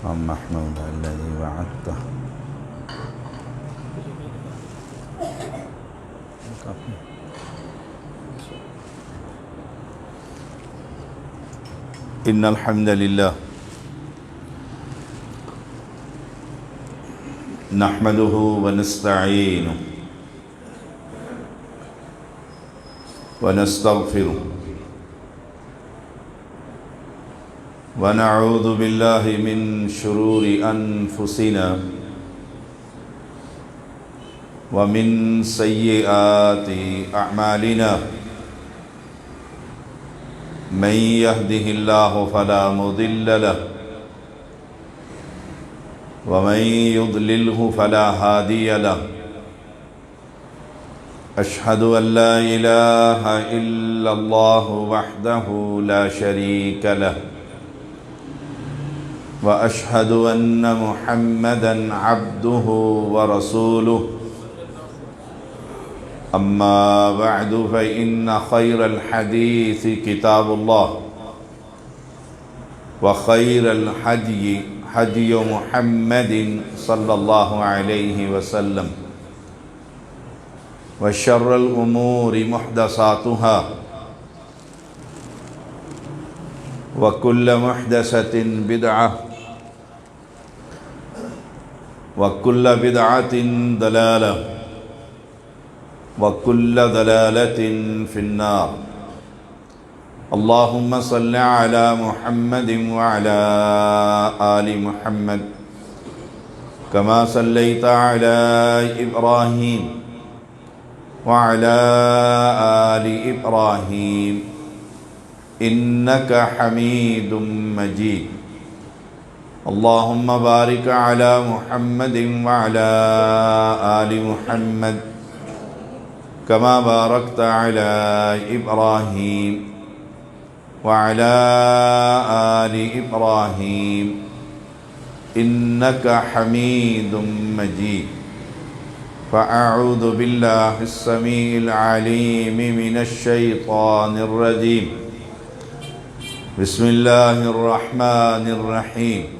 محمود الذي وعدته. إن الحمد لله نحمده ونستعينه ونستغفره ونعوذ بالله من شرور أنفسنا ومن سيئات أعمالنا من يهده الله فلا مضل له ومن يضلله فلا هادي له. أشهد أن لا إله إلا الله وحده لا شريك له وأشهد أن محمدًا عبده ورسوله. أما بعد فإن خير الحديث كتاب الله وخير الهدي هدي محمد صلى الله عليه وسلم وشر الأمور محدثاتها وكل محدثة بدعة وكل بدعة ضلالة وكل ضلالة في النار. اللهم صل على محمد وعلى آل محمد كما صليت على إبراهيم وعلى آل إبراهيم إنك حميد مجيد. اللهم بارك على محمد وعلى آل محمد كما باركت على إبراهيم وعلى آل إبراهيم إنك حميد مجيد. فأعوذ بالله السميع العليم من الشيطان الرجيم. بسم الله الرحمن الرحيم.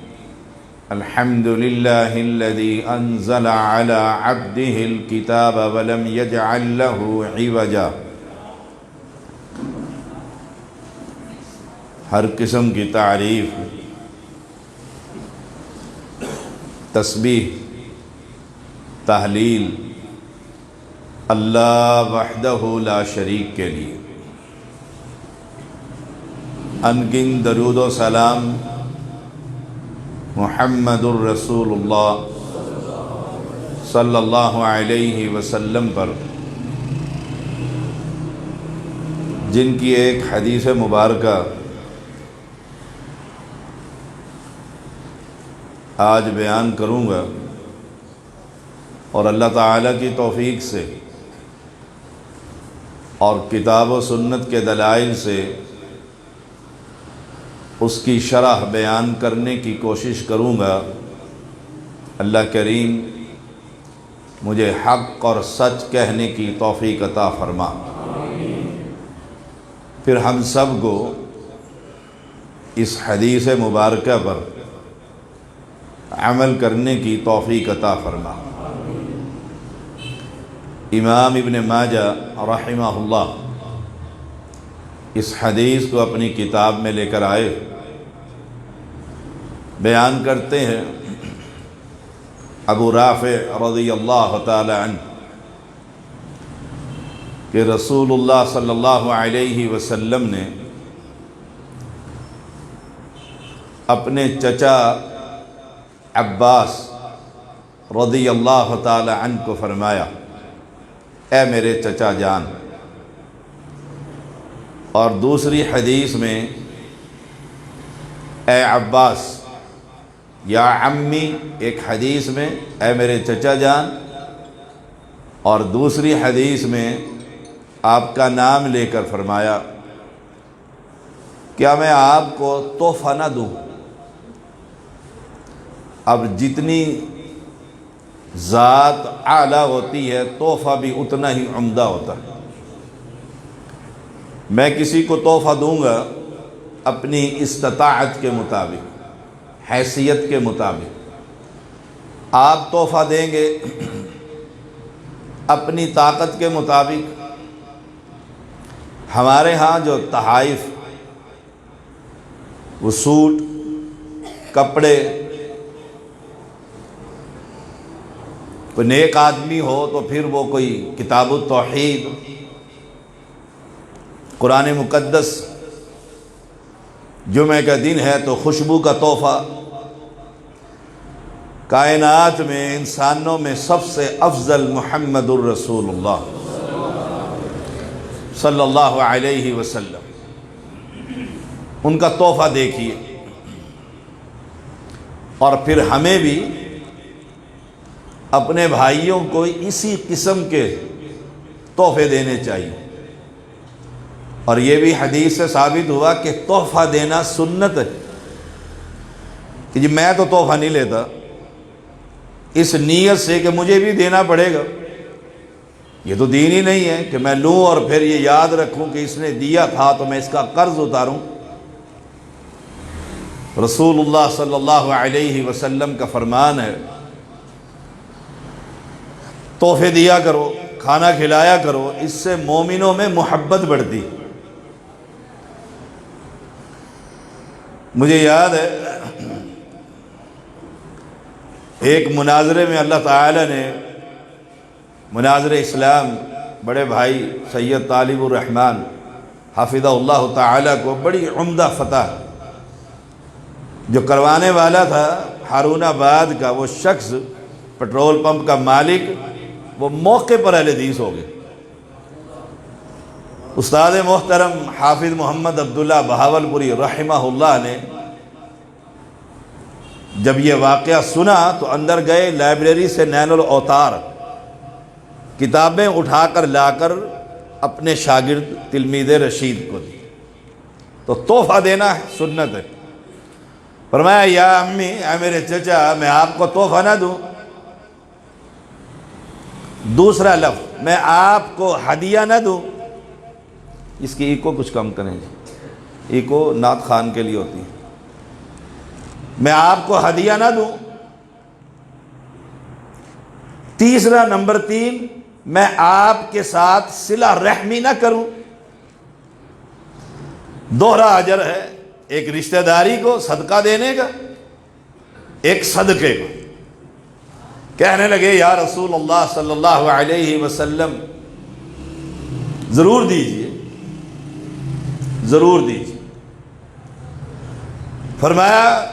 الحمد لله الذي أنزل على عبده الكتاب ولم يجعل له عوجا. ہر قسم کی تعریف، تسبیح، تحلیل اللہ وحدہ لا شریک کے لیے. انگن درود و سلام محمد الرسول اللہ صلی اللہ علیہ وسلم پر، جن کی ایک حدیث مبارکہ آج بیان کروں گا، اور اللہ تعالیٰ کی توفیق سے اور کتاب و سنت کے دلائل سے اس کی شرح بیان کرنے کی کوشش کروں گا. اللہ کریم مجھے حق اور سچ کہنے کی توفیق عطا فرما. پھر ہم سب کو اس حدیث مبارکہ پر عمل کرنے کی توفیق عطا فرما. امام ابن ماجہ رحمہ اللہ اس حدیث کو اپنی کتاب میں لے کر آئے. بیان کرتے ہیں ابو رافع رضی اللہ تعالی عنہ کہ رسول اللہ صلی اللہ علیہ وسلم نے اپنے چچا عباس رضی اللہ تعالی عنہ کو فرمایا، اے میرے چچا جان. اور دوسری حدیث میں اے عباس یا عمی، ایک حدیث میں اے میرے چچا جان، اور دوسری حدیث میں آپ کا نام لے کر فرمایا، کیا میں آپ کو تحفہ نہ دوں؟ اب جتنی ذات اعلیٰ ہوتی ہے تحفہ بھی اتنا ہی عمدہ ہوتا ہے. میں کسی کو تحفہ دوں گا اپنی استطاعت کے مطابق، حیثیت کے مطابق آپ تحفہ دیں گے اپنی طاقت کے مطابق۔ ہمارے ہاں جو تحائف، وہ سوٹ، کپڑے، کوئی نیک آدمی ہو تو پھر وہ کوئی کتاب التوحید، قرآن مقدس، جمعہ کا دن ہے تو خوشبو کا تحفہ۔ کائنات میں انسانوں میں سب سے افضل محمد الرسول اللہ صلی اللہ علیہ وسلم، ان کا تحفہ دیکھیے۔ اور پھر ہمیں بھی اپنے بھائیوں کو اسی قسم کے تحفے دینے چاہیے۔ اور یہ بھی حدیث سے ثابت ہوا کہ تحفہ دینا سنت ہے، کہ جی میں تو تحفہ نہیں لیتا اس نیت سے کہ مجھے بھی دینا پڑے گا۔ یہ تو دین ہی نہیں ہے کہ میں لوں اور پھر یہ یاد رکھوں کہ اس نے دیا تھا تو میں اس کا قرض اتاروں۔ رسول اللہ صلی اللہ علیہ وسلم کا فرمان ہے، تحفے دیا کرو، کھانا کھلایا کرو، اس سے مومنوں میں محبت بڑھتی۔ مجھے یاد ہے ایک مناظرے میں اللہ تعالی نے مناظر اسلام بڑے بھائی سید طالب الرحمن حافظہ اللہ تعالی کو بڑی عمدہ فتح جو کروانے والا تھا، ہارون آباد کا وہ شخص، پٹرول پمپ کا مالک، وہ موقع پر اہل حدیث ہو گئے۔ استاد محترم حافظ محمد عبداللہ بہاولپوری رحمہ اللہ نے جب یہ واقعہ سنا تو اندر گئے، لائبریری سے نین الاوتار کتابیں اٹھا کر لا کر اپنے شاگرد تلمید رشید کو دی۔ تو تحفہ دینا ہے، سنت ہے۔ فرمایا یا امی، اے میرے چچا، میں آپ کو تحفہ نہ دوں؟ دوسرا لفظ، میں آپ کو ہدیہ نہ دوں؟ اس کی ایکو کچھ کم کریں جی، ایکو نعت خان کے لیے ہوتی ہے۔ میں آپ کو ہدیہ نہ دوں؟ تیسرا، نمبر 3، میں آپ کے ساتھ صلہ رحمی نہ کروں؟ دوہرا اجر ہے، ایک رشتہ داری کو صدقہ دینے کا، ایک صدقے کو۔ کہنے لگے یا رسول اللہ صلی اللہ علیہ وسلم ضرور دیجئے، ضرور دیجئے۔ فرمایا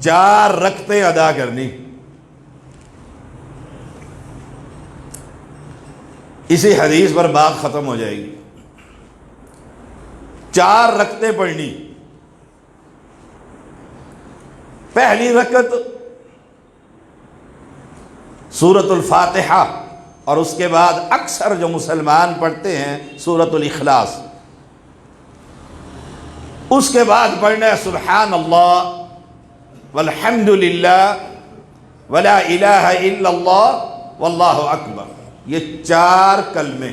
4 رکعتیں ادا کرنی۔ اسی حدیث پر بات ختم ہو جائے گی۔ 4 رکعتیں پڑھنی۔ پہلی رکعت سورۃ الفاتحہ، اور اس کے بعد اکثر جو مسلمان پڑھتے ہیں سورۃ الاخلاص۔ اس کے بعد پڑھنا ہے سبحان اللہ والحمد للہ ولا الہ الا اللہ واللہ اکبر۔ یہ 4 کلمے،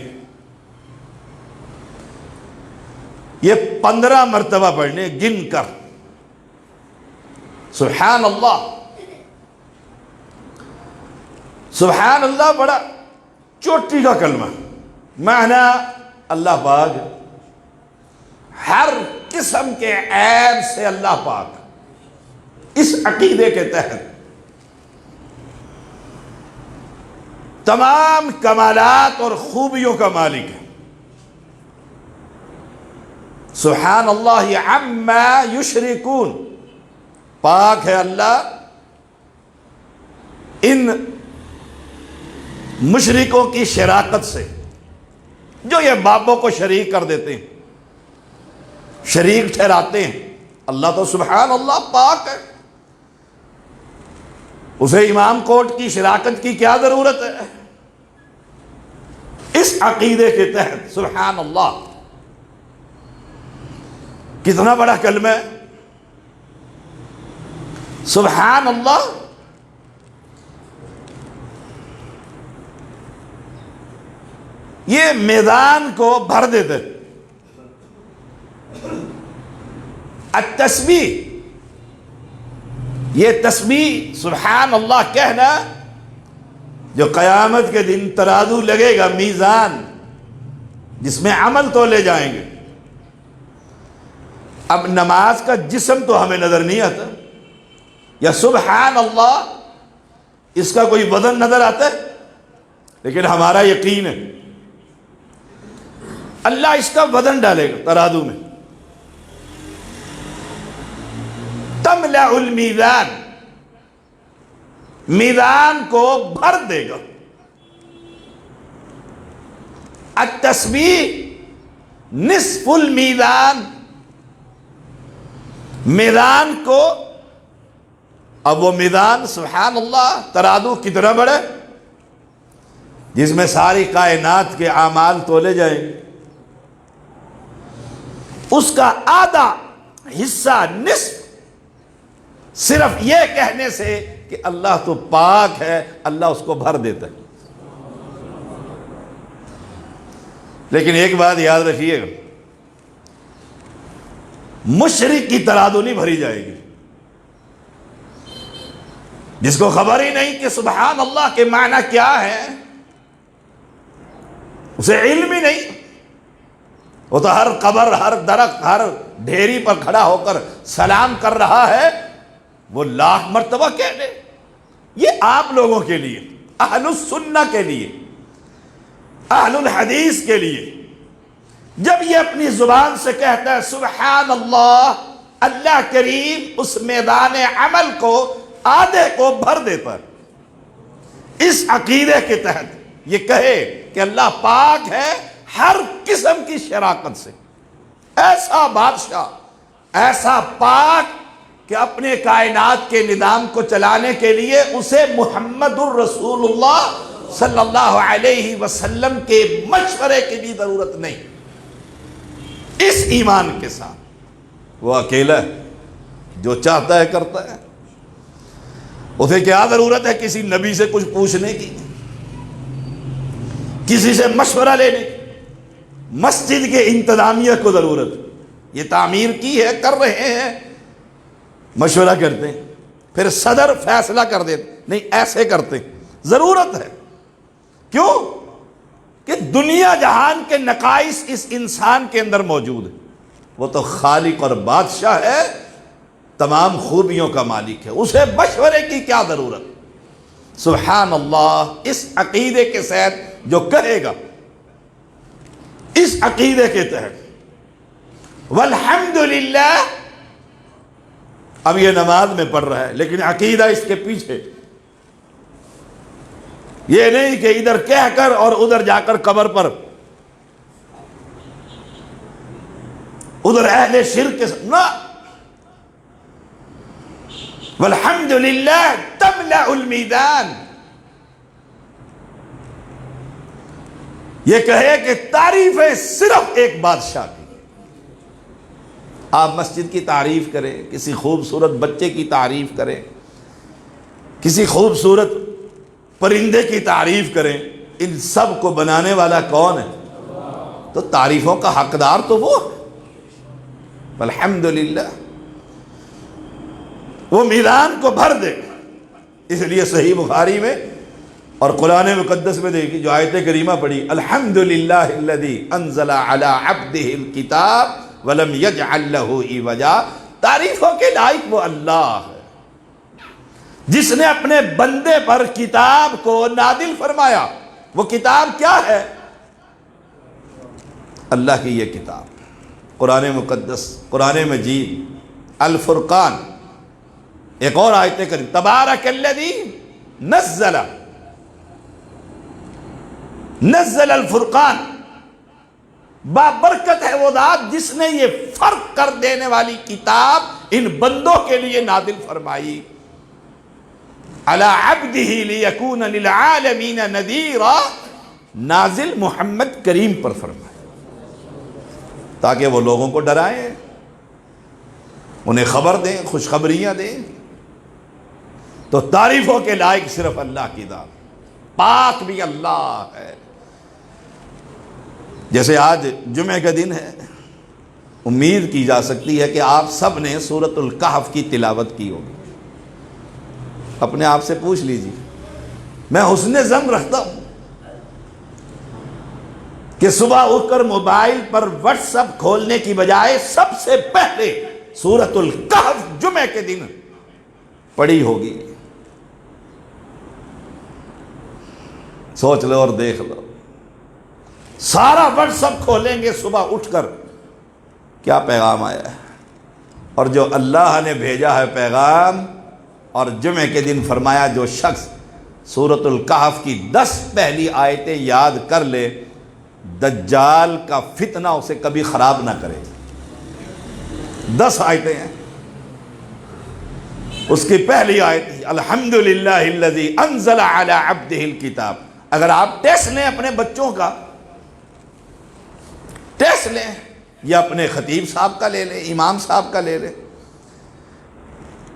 یہ 15 مرتبہ پڑھنے گن کر۔ سبحان اللہ، سبحان اللہ بڑا چوٹی کا کلمہ، معنی اللہ پاک، ہر قسم کے عیب سے اللہ پاک، اس عقیدے کے تحت تمام کمالات اور خوبیوں کا مالک ہے۔ سبحان اللہ عما یشرکون، پاک ہے اللہ ان مشرکوں کی شراکت سے جو یہ باپوں کو شریک کر دیتے ہیں، شریک ٹھہراتے ہیں۔ اللہ تو سبحان اللہ پاک ہے، اسے امام کوٹ کی شراکت کی کیا ضرورت ہے؟ اس عقیدے کے تحت سبحان اللہ کتنا بڑا کلمہ ہے۔ سبحان اللہ یہ میدان کو بھر دیتے۔ التسبیح یہ تسبیح سبحان اللہ کہنا جو قیامت کے دن ترازو لگے گا، میزان جس میں عمل تولے جائیں گے۔ اب نماز کا جسم تو ہمیں نظر نہیں آتا، یا سبحان اللہ اس کا کوئی وزن نظر آتا ہے، لیکن ہمارا یقین ہے اللہ اس کا وزن ڈالے گا ترازو میں۔ تملأ المیزان، میزان کو بھر دے گا۔ التسبیح نصف المیزان، میزان کو، اب وہ میزان سبحان اللہ ترازو کتنا بڑا ہے جس میں ساری کائنات کے اعمال تولے جائیں گے، اس کا آدھا حصہ نصف صرف یہ کہنے سے کہ اللہ تو پاک ہے، اللہ اس کو بھر دیتا ہے۔ لیکن ایک بات یاد رکھیے گا، مشرک کی ترازو نہیں بھری جائے گی، جس کو خبر ہی نہیں کہ سبحان اللہ کے معنی کیا ہے، اسے علم ہی نہیں، وہ تو ہر قبر، ہر درخت، ہر ڈھیری پر کھڑا ہو کر سلام کر رہا ہے، وہ لاکھ مرتبہ کہہ لے۔ یہ آپ لوگوں کے لیے، اہل السنہ کے لیے، اہل الحدیث کے لیے، جب یہ اپنی زبان سے کہتا ہے سبحان اللہ، اللہ کریم اس میدان عمل کو آدھے کو بھر دیتا ہے۔ اس عقیدے کے تحت یہ کہے کہ اللہ پاک ہے ہر قسم کی شراکت سے، ایسا بادشاہ، ایسا پاک کہ اپنے کائنات کے نظام کو چلانے کے لیے اسے محمد الرسول اللہ صلی اللہ علیہ وسلم کے مشورے کی بھی ضرورت نہیں۔ اس ایمان کے ساتھ وہ اکیلا ہے، جو چاہتا ہے کرتا ہے، اسے کیا ضرورت ہے کسی نبی سے کچھ پوچھنے کی، کسی سے مشورہ لینے کی؟ مسجد کے انتظامیہ کو ضرورت، یہ تعمیر کی ہے، کر رہے ہیں، مشورہ کرتے ہیں، پھر صدر فیصلہ کر دیتے نہیں ایسے کرتے، ضرورت ہے۔ کیوں؟ کہ دنیا جہان کے نقائص اس انسان کے اندر موجود ہے، وہ تو خالق اور بادشاہ ہے، تمام خوبیوں کا مالک ہے، اسے مشورے کی کیا ضرورت؟ سبحان اللہ اس عقیدے کے ساتھ جو کہے گا، اس عقیدے کے تحت والحمدللہ، اب یہ نماز میں پڑھ رہا ہے لیکن عقیدہ اس کے پیچھے، یہ نہیں کہ ادھر کہہ کر اور ادھر جا کر قبر پر ادھر اہل شرک کے نہ، والحمدللہ تملأ المیدان، یہ کہے کہ تعریف ہے صرف ایک بادشاہ کی۔ آپ مسجد کی تعریف کریں، کسی خوبصورت بچے کی تعریف کریں، کسی خوبصورت پرندے کی تعریف کریں، ان سب کو بنانے والا کون ہے؟ تو تعریفوں کا حقدار تو وہ ہے۔ الحمدللہ وہ میدان کو بھر دے، اس لیے صحیح بخاری میں اور قرآن مقدس میں دیکھی جو آیت کریمہ پڑھی، الحمدللہ الذی انزل علی عبدہ الکتاب ولم یجعل لہ عوجا، تعریفوں کے لائق وہ اللہ ہے جس نے اپنے بندے پر کتاب کو نازل فرمایا۔ وہ کتاب کیا ہے؟ اللہ کی یہ کتاب، قرآن مقدس، قرآن مجید، الفرقان۔ ایک اور آیت کریم، تبارک الذی نزل الفرقان، بابرکت ہے وہ ذات جس نے یہ فرق کر دینے والی کتاب ان بندوں کے لیے نازل فرمائی۔ علی عبدہ لیکون للعالمین نذیرا، نازل محمد کریم پر فرمایا تاکہ وہ لوگوں کو ڈرائیں، انہیں خبر دیں، خوشخبریاں دیں۔ تو تعریفوں کے لائق صرف اللہ کی ذات، پاک بھی اللہ ہے۔ جیسے آج جمعہ کا دن ہے، امید کی جا سکتی ہے کہ آپ سب نے سورۃ الکہف کی تلاوت کی ہوگی۔ اپنے آپ سے پوچھ لیجیے. میں حسن ظن رکھتا ہوں کہ صبح اٹھ کر موبائل پر واٹس ایپ کھولنے کی بجائے سب سے پہلے سورۃ الکہف جمعے کے دن پڑھی ہوگی. سوچ لو اور دیکھ لو. سارا واٹس ایپ کھولیں گے صبح اٹھ کر, کیا پیغام آیا ہے, اور جو اللہ نے بھیجا ہے پیغام. اور جمعے کے دن فرمایا جو شخص سورۃ الکہف کی 10 پہلی آیتیں یاد کر لے, دجال کا فتنہ اسے کبھی خراب نہ کرے. 10 آیتیں ہیں. اس کی پہلی آیت الحمدللہ الذی انزل علی عبدہ الکتاب. اگر آپ ٹیسٹ لیں اپنے بچوں کا, ٹیسٹ لیں, یا اپنے خطیب صاحب کا لے لیں, امام صاحب کا لے لیں,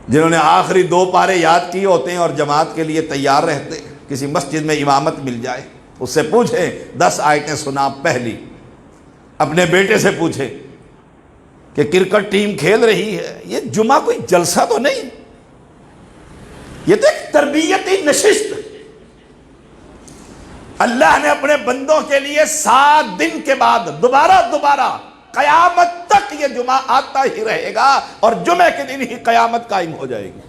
جنہوں نے آخری 2 پارے یاد کیے ہوتے ہیں اور جماعت کے لیے تیار رہتے ہیں, کسی مسجد میں امامت مل جائے, اس سے پوچھیں 10 آیتیں سنا پہلی. اپنے بیٹے سے پوچھیں کہ کرکٹ ٹیم کھیل رہی ہے, یہ جمعہ کوئی جلسہ تو نہیں, یہ تو ایک تربیتی نشست. اللہ نے اپنے بندوں کے لیے 7 دن کے بعد دوبارہ قیامت تک یہ جمعہ آتا ہی رہے گا, اور جمعے کے دن ہی قیامت قائم ہو جائے گی.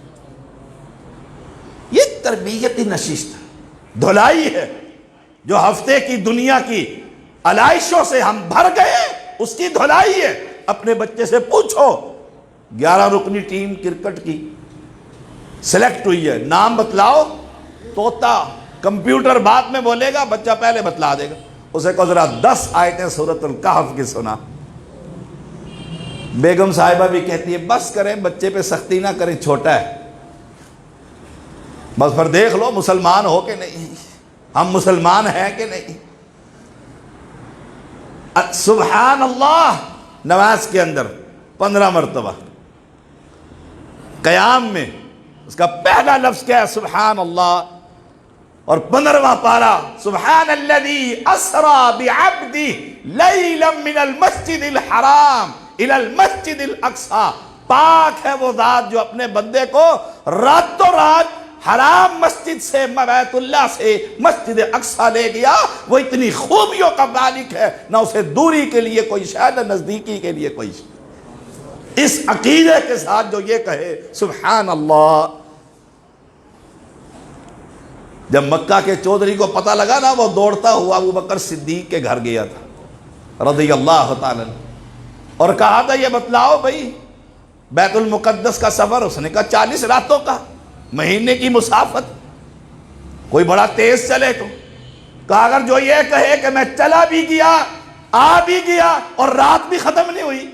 یہ تربیتی نشست دھلائی ہے جو ہفتے کی دنیا کی علائشوں سے ہم بھر گئے, اس کی دھلائی ہے. اپنے بچے سے پوچھو 11 رکنی ٹیم کرکٹ کی سلیکٹ ہوئی ہے, نام بتلاؤ. طوطا کمپیوٹر بعد میں بولے گا, بچہ پہلے بتلا دے گا. اسے کو ذرا 10 آیتیں سورۃ الکہف کی سنا. بیگم صاحبہ بھی کہتی ہے بس کریں, بچے پہ سختی نہ کریں, چھوٹا ہے, بس پھر دیکھ لو مسلمان ہو کہ نہیں, ہم مسلمان ہیں کہ نہیں. سبحان اللہ نماز کے اندر 15 مرتبہ, قیام میں اس کا پہلا لفظ کیا ہے, سبحان اللہ. اور 15واں پارا سبحان الذی اسری بعبدہ لیلا من المسجد الحرام الی المسجد الاقصی. پاک ہے وہ ذات جو اپنے بندے کو راتوں رات حرام مسجد سے, بیت اللہ سے مسجد اقصی لے گیا. وہ اتنی خوبیوں کا مالک ہے, نہ اسے دوری کے لیے کوئی شے, نہ نزدیکی کے لیے کوئی شے. اس عقیدے کے ساتھ جو یہ کہے سبحان اللہ. جب مکہ کے چودھری کو پتہ لگا نا, وہ دوڑتا ہوا ابوبکر صدیق کے گھر گیا تھا رضی اللہ تعالی, اور کہا تھا یہ بتلاؤ بھائی بیت المقدس کا سفر. اس نے کہا 40 راتوں کا, مہینے کی مسافت, کوئی بڑا تیز چلے تو. کہا اگر جو یہ کہے کہ میں چلا بھی گیا, آ بھی گیا, اور رات بھی ختم نہیں ہوئی,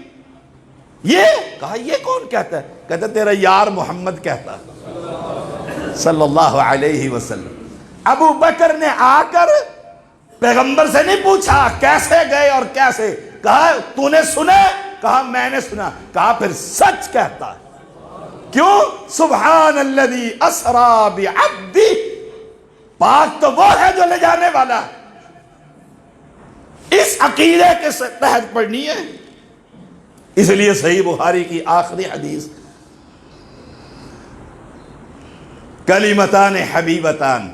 یہ کہا یہ کون کہتا ہے؟ کہتا تیرا یار محمد کہتا صلی اللہ علیہ وسلم. ابو بکر نے آ کر پیغمبر سے نہیں پوچھا کیسے گئے اور کیسے, کہا تو نے سنا؟ کہا میں نے سنا. کہا پھر سچ کہتا ہے. کیوں؟ سبحان الذی اسری بعبدہ, پاک تو وہ ہے جو لے جانے والا. اس عقیدے کے تحت پڑھنی ہے. اس لیے صحیح بخاری کی آخری حدیث کلمتان حبیبتان,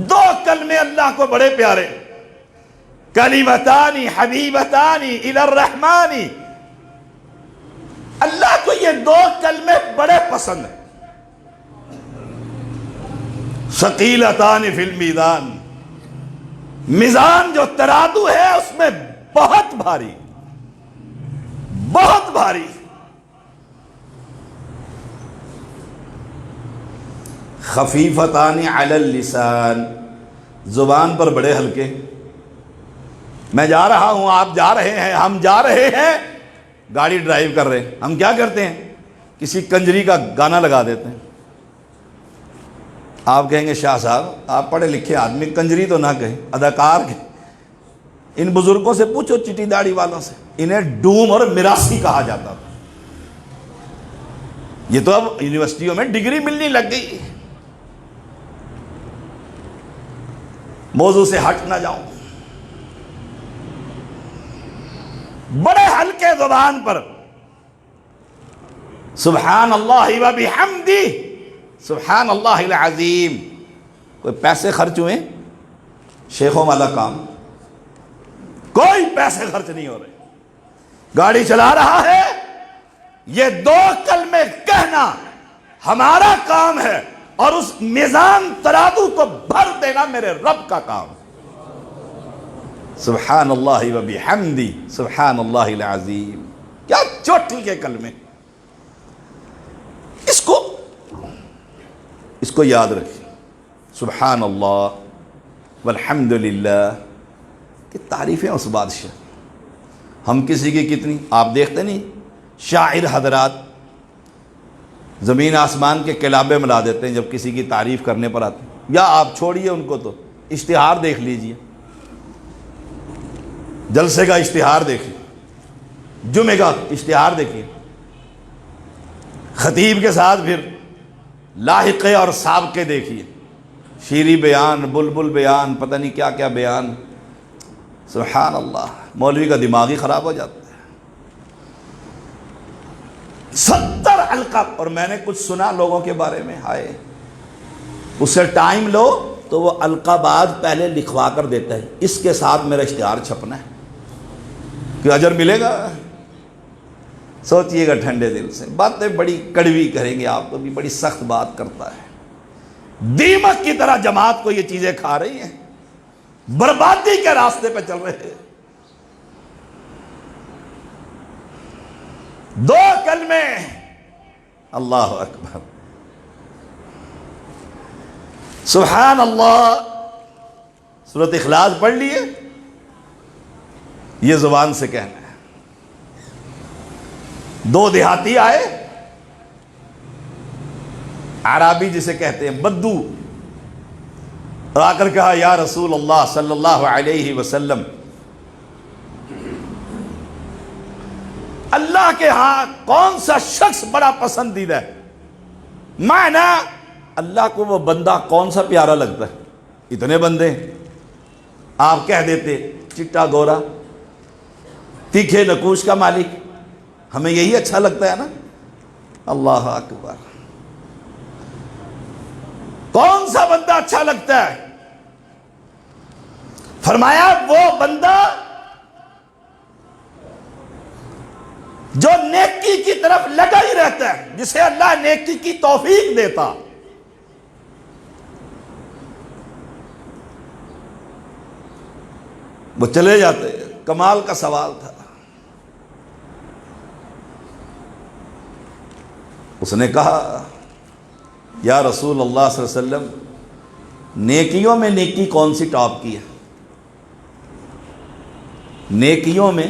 2 کلمے اللہ کو بڑے پیارے, کلمتان حبیبتان الی الرحمن. اللہ کو یہ 2 کلمے بڑے پسند ہیں. ثقیلتان فی المیزان, میزان جو ترازو ہے اس میں بہت بھاری, بہت بھاری. خفیفتان علی اللسان, زبان پر بڑے ہلکے. میں جا رہا ہوں, آپ جا رہے ہیں, ہم جا رہے ہیں, گاڑی ڈرائیو کر رہے ہیں, ہم کیا کرتے ہیں؟ کسی کنجری کا گانا لگا دیتے ہیں. آپ کہیں گے شاہ صاحب آپ پڑھے لکھے آدمی, کنجری تو نہ کہیں, اداکار کہیں. ان بزرگوں سے پوچھو, چٹی داڑھی والوں سے, انہیں ڈوم اور مراسی کہا جاتا تھا. یہ تو اب یونیورسٹیوں میں ڈگری ملنے لگ گئی. موضوع سے ہٹ نہ جاؤں. بڑے ہلکے زبان پر سبحان اللہ و بحمدہ سبحان اللہ العظیم. کوئی پیسے خرچ ہوئے شیخوں والا کام؟ کوئی پیسے خرچ نہیں ہو رہے. گاڑی چلا رہا ہے، یہ 2 کلمے کہنا ہمارا کام ہے، اور اس میزان ترازو کو بھر دینا میرے رب کا کام. سبحان اللہ و بحمدی سبحان اللہ العظیم. کیا چوٹی کے کلمے. اس کو یاد رکھیں. سبحان اللہ والحمد للہ کہ تعریفیں اس بادشاہ. ہم کسی کی کتنی، آپ دیکھتے نہیں شاعر حضرات زمین آسمان کے کلابے ملا دیتے ہیں جب کسی کی تعریف کرنے پر آتے ہیں. یا آپ چھوڑیے ان کو، تو اشتہار دیکھ لیجئے، جلسے کا اشتہار دیکھیے، جمعے کا اشتہار دیکھیے، خطیب کے ساتھ پھر لاحقے اور سابقے دیکھیے، شیری بیان، بلبل بیان، پتہ نہیں کیا کیا بیان. سبحان اللہ. مولوی کا دماغ ہی خراب ہو جاتا ہے. 70 القاب. اور میں نے کچھ سنا لوگوں کے بارے میں، ہائے اس سے ٹائم لو تو وہ القابات پہلے لکھوا کر دیتا ہے، اس کے ساتھ میرا اشتہار چھپنا ہے کہ اجر ملے گا. سوچئے گا ٹھنڈے دل سے. باتیں بڑی کڑوی کریں گے، آپ کو بھی بڑی سخت بات کرتا ہے. دیمک کی طرح جماعت کو یہ چیزیں کھا رہی ہیں، بربادی کے راستے پہ چل رہے ہیں. 2 کلمے اللہ اکبر سبحان اللہ. سورۃ اخلاص پڑھ لیے، یہ زبان سے کہنا ہے. 2 دیہاتی آئے، عرابی جسے کہتے ہیں بدو، اور آ کر کہا یا رسول اللہ صلی اللہ علیہ وسلم، اللہ کے ہاں کون سا شخص بڑا پسندیدہ ہے؟ معنی اللہ کو وہ بندہ کون سا پیارا لگتا ہے؟ اتنے بندے آپ کہہ دیتے چٹا گورا تیکھے نکوش کا مالک، ہمیں یہی اچھا لگتا ہے نا. اللہ اکبر. کون سا بندہ اچھا لگتا ہے؟ فرمایا وہ بندہ جو نیکی کی طرف لگا ہی رہتا ہے، جسے اللہ نیکی کی توفیق دیتا. وہ چلے جاتے. کمال کا سوال تھا. اس نے کہا یا رسول اللہ صلی اللہ علیہ وسلم، نیکیوں میں نیکی کون سی ٹاپ کی ہے؟ نیکیوں میں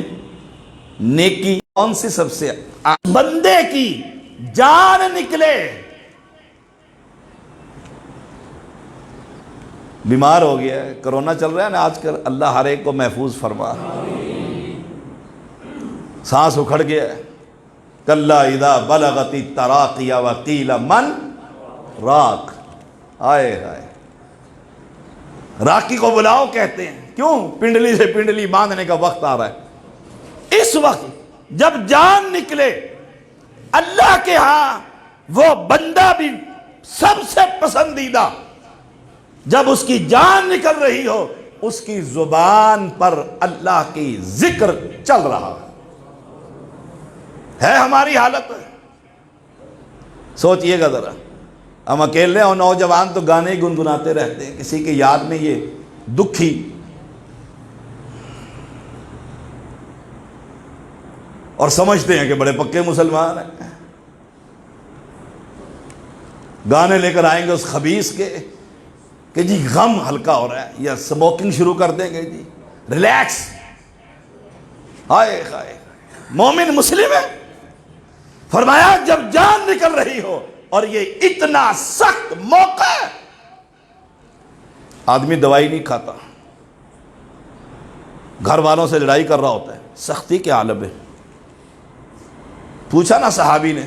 نیکی کون سی سب سے؟ بندے کی جان نکلے. بیمار ہو گیا ہے، کرونا چل رہا ہے نا آج کل، اللہ ہر ایک کو محفوظ فرما. سانس اکھڑ گیا ہے. کلا اذا بلغت التراقی وقیل من راق. آئے ہائے. راقی کو بلاؤ کہتے ہیں، کیوں؟ پنڈلی سے پنڈلی باندھنے کا وقت آ رہا ہے. اس وقت جب جان نکلے، اللہ کے ہاں وہ بندہ بھی سب سے پسندیدہ، جب اس کی جان نکل رہی ہو، اس کی زبان پر اللہ کی ذکر چل رہا ہے ہماری حالت. سوچئے گا ذرا. ہم اکیلے اور نوجوان تو گانے ہی گنگناتے رہتے ہیں، کسی کی یاد میں یہ دکھی. اور سمجھتے ہیں کہ بڑے پکے مسلمان ہیں. گانے لے کر آئیں گے اس خبیث کے کہ جی غم ہلکا ہو رہا ہے، یا سموکنگ شروع کر دیں گے جی ریلیکس. ہائے ہائے. مومن مسلم ہے. فرمایا جب جان نکل رہی ہو اور یہ اتنا سخت موقع ہے، آدمی دوائی نہیں کھاتا، گھر والوں سے لڑائی کر رہا ہوتا ہے، سختی کے عالم ہے. پوچھا نا صحابی نے،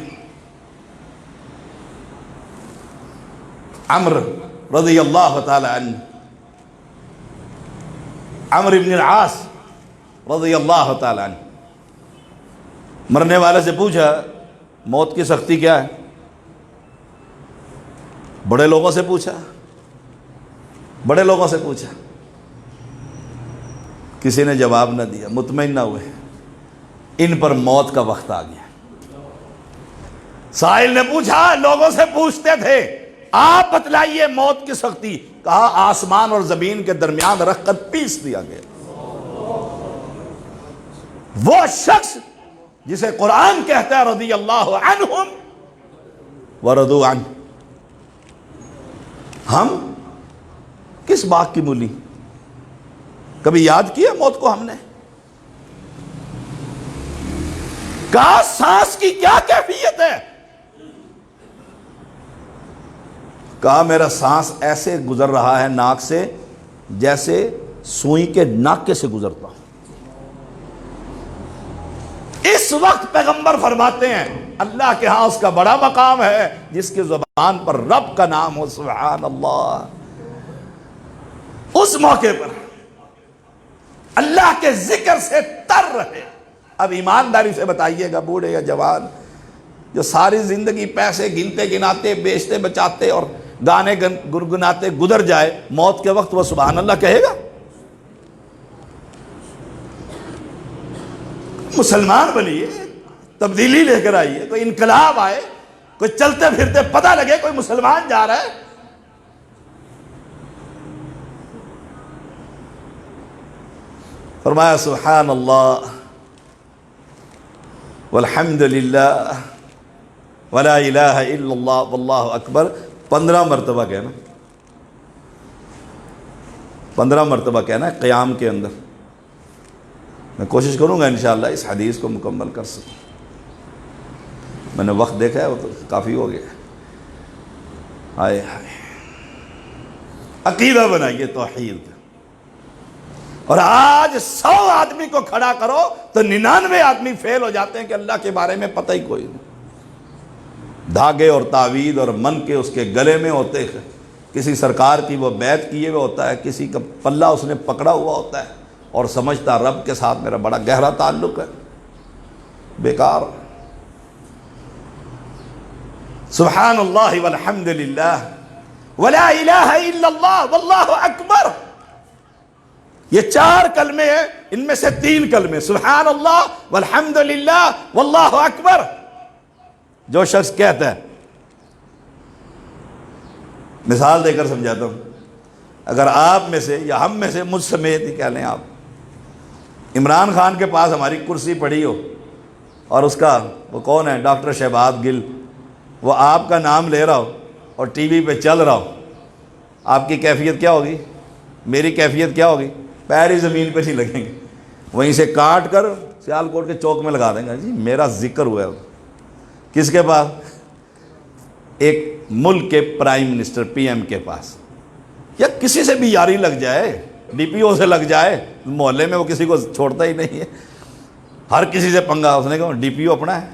عمرو رضی اللہ تعالی عنہ، عمرو بن العاص رضی اللہ تعالی عنہ، مرنے والے سے پوچھا موت کی سختی کیا ہے؟ بڑے لوگوں سے پوچھا، بڑے لوگوں سے پوچھا، کسی نے جواب نہ دیا، مطمئن نہ ہوئے، ان پر موت کا وقت آ گیا۔ سائل نے پوچھا، لوگوں سے پوچھتے تھے آپ بتلائیے موت کی سختی، کہا آسمان اور زمین کے درمیان رکھ کر پیس دیا گیا۔ وہ شخص جسے قرآن کہتا ہے رضی اللہ عنہم ورضوا عنہ، ہم کس بات کی مولی؟ کبھی یاد کیا موت کو ہم نے؟ کہا سانس کی کیا کیفیت ہے؟ کہا میرا سانس ایسے گزر رہا ہے ناک سے جیسے سوئی کے ناکے سے گزرتا ہوں۔ اس وقت پیغمبر فرماتے ہیں اللہ کے ہاں اس کا بڑا مقام ہے جس کی زبان پر رب کا نام ہو، سبحان اللہ۔ اس موقع پر اللہ کے ذکر سے تر رہے۔ اب ایمانداری سے بتائیے گا، بوڑھے یا جوان جو ساری زندگی پیسے گنتے گناتے بیچتے بچاتے اور گانے گنگناتے گزر جائے، موت کے وقت وہ سبحان اللہ کہے گا؟ مسلمان بنیے، تبدیلی لے کر آئیے، کوئی انقلاب آئے، کوئی چلتے پھرتے پتہ لگے کوئی مسلمان جا رہا ہے۔ فرمایا سبحان اللہ والحمد للہ ولا الہ الا اللہ واللہ اکبر 15 مرتبہ کہنا، 15 مرتبہ کہنا ہے قیام کے اندر۔ میں کوشش کروں گا انشاءاللہ اس حدیث کو مکمل کر سکوں۔ میں نے وقت دیکھا ہے وہ تو کافی ہو گیا۔ آئے ہائے، عقیدہ بنائیے توحید۔ اور آج 100 آدمی کو کھڑا کرو تو 99 آدمی فیل ہو جاتے ہیں کہ اللہ کے بارے میں پتہ ہی کوئی نہیں۔ دھاگے اور تعویذ اور من کے اس کے گلے میں ہوتے ہیں، کسی سرکار کی وہ بیعت کیے ہوئے ہوتا ہے، کسی کا پلہ اس نے پکڑا ہوا ہوتا ہے اور سمجھتا رب کے ساتھ میرا بڑا گہرا تعلق ہے۔ بیکار۔ سبحان اللہ والحمد للہ ولا الہ الا اللہ واللہ اکبر، یہ 4 کلمے ہیں، ان میں سے 3 کلمے سبحان اللہ والحمد للہ واللہ اکبر۔ جو شخص کہتا ہے، مثال دے کر سمجھاتا ہوں، اگر آپ میں سے یا ہم میں سے، مجھ سمیت ہی کہہ لیں آپ، عمران خان کے پاس ہماری کرسی پڑی ہو اور اس کا وہ کون ہے ڈاکٹر شہباز گل، وہ آپ کا نام لے رہا ہو اور ٹی وی پہ چل رہا ہو، آپ کی کیفیت کیا ہوگی؟ میری کیفیت کیا ہوگی؟ پیر ہی زمین پہ نہیں لگیں گے، وہیں سے کاٹ کر سیالکوٹ کے چوک میں لگا دیں گے۔ جی میرا ذکر ہوا ہے۔ کس کے پاس؟ ایک ملک کے پرائم منسٹر پی ایم کے پاس، یا کسی سے بھی یاری لگ جائے، ڈی پی او سے لگ جائے، محلے میں وہ کسی کو چھوڑتا ہی نہیں ہے، ہر کسی سے پنگا۔ اس نے کہا ڈی پی او اپنا ہے،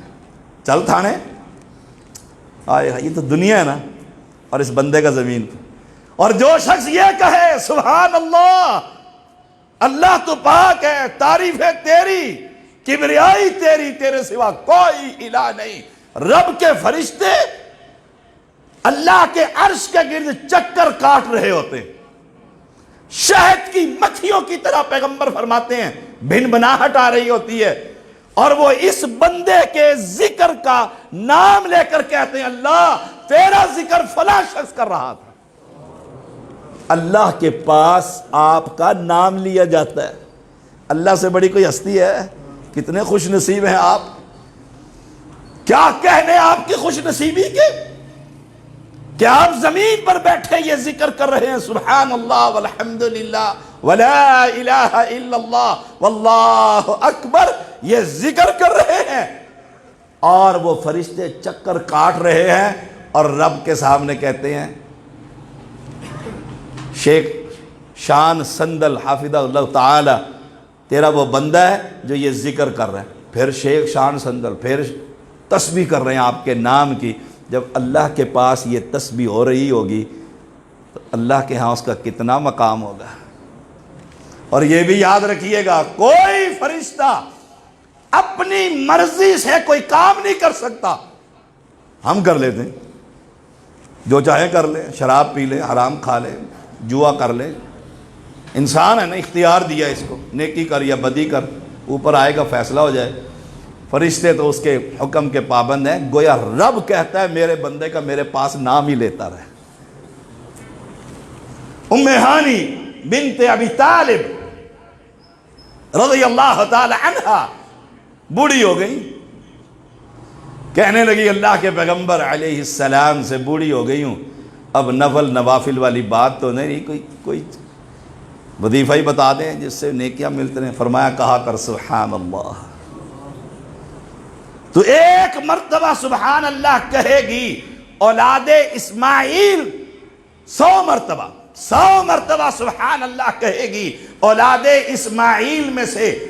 چل تھانے۔ آئے یہ تو دنیا ہے نا، اور اس بندے کا زمین پہ۔ اور جو شخص یہ کہے سبحان اللہ، اللہ تو پاک ہے، تعریف ہے تیری، کبریائی تیری، تیرے سوا کوئی الہ نہیں، رب کے فرشتے اللہ کے عرش کے گرد چکر کاٹ رہے ہوتے ہیں، شہد کی مکھیوں کی طرح پیغمبر فرماتے ہیں بھن بناہٹ آ رہی ہوتی ہے، اور وہ اس بندے کے ذکر کا نام لے کر کہتے ہیں اللہ تیرا ذکر فلاں شخص کر رہا تھا۔ اللہ کے پاس آپ کا نام لیا جاتا ہے۔ اللہ سے بڑی کوئی ہستی ہے؟ کتنے خوش نصیب ہیں آپ، کیا کہنے آپ کی خوش نصیبی کے، کہ آپ زمین پر بیٹھے یہ ذکر کر رہے ہیں سبحان اللہ والحمد للہ ولا الہ الا اللہ واللہ اکبر، یہ ذکر کر رہے ہیں، اور وہ فرشتے چکر کاٹ رہے ہیں، اور رب کے سامنے کہتے ہیں شیخ شان سندل حافظہ اللہ تعالی تیرا وہ بندہ ہے جو یہ ذکر کر رہا ہے۔ پھر شیخ شان سندل پھر تسبیح کر رہے ہیں آپ کے نام کی۔ جب اللہ کے پاس یہ تسبیح ہو رہی ہوگی تو اللہ کے ہاں اس کا کتنا مقام ہوگا۔ اور یہ بھی یاد رکھیے گا کوئی فرشتہ اپنی مرضی سے کوئی کام نہیں کر سکتا، ہم کر لیتے ہیں۔ جو چاہے کر لے، شراب پی لے، حرام کھا لے، جوا کر لے، انسان ہے نا، اختیار دیا اس کو، نیکی کر یا بدی کر، اوپر آئے گا فیصلہ ہو جائے۔ فرشتے تو اس کے حکم کے پابند ہیں، گویا رب کہتا ہے میرے بندے کا میرے پاس نام ہی لیتا رہے۔ ام ہانی بنت ابی طالب رضی اللہ تعالی عنہا بوڑھی ہو گئی، کہنے لگی اللہ کے پیغمبر علیہ السلام سے بوڑھی ہو گئی ہوں، اب نفل نوافل والی بات تو نہیں، کوئی وظیفہ ہی بتا دیں جس سے نیکیاں ملتے ہیں۔ فرمایا کہا کر سبحان اللہ، تو ایک مرتبہ سبحان اللہ کہے گی، اولاد اسماعیل 100 مرتبہ سبحان اللہ کہے گی، اولاد اسماعیل میں سے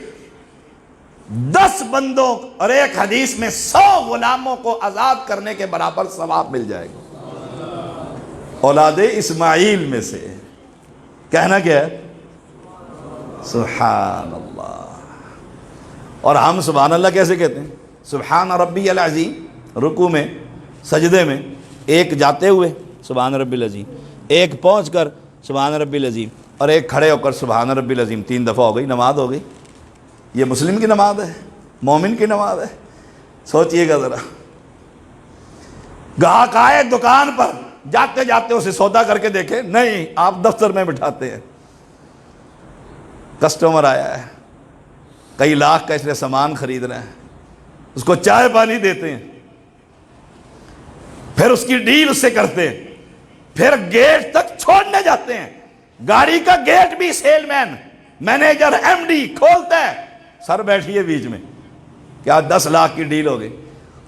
10 بندوں اور ایک حدیث میں 100 غلاموں کو آزاد کرنے کے برابر ثواب مل جائے گا۔ اولاد اسماعیل میں سے کہنا کیا ہے؟ سبحان اللہ۔ اور ہم سبحان اللہ کیسے کہتے ہیں؟ سبحان ربی العظیم، رکوع میں، سجدے میں، ایک جاتے ہوئے سبحان ربی العظیم، ایک پہنچ کر سبحان ربی العظیم، اور ایک کھڑے ہو کر سبحان ربی العظیم، 3 دفعہ ہو گئی، نماز ہو گئی۔ یہ مسلم کی نماز ہے، مومن کی نماز ہے؟ سوچئے گا ذرا۔ گاہک آئے دکان پر، جاتے جاتے اسے سودا کر کے دیکھے، نہیں، آپ دفتر میں بٹھاتے ہیں۔ کسٹمر آیا ہے، کئی لاکھ کا اس نے سامان خرید رہے ہیں، اس کو چائے پانی دیتے ہیں، پھر اس کی ڈیل اس سے کرتے ہیں، پھر گیٹ تک چھوڑنے جاتے ہیں، گاڑی کا گیٹ بھی سیل مین، مینیجر، ایم ڈی کھولتا ہے، سر بیٹھیے بیچ میں، کیا 10 لاکھ کی ڈیل ہو گئی،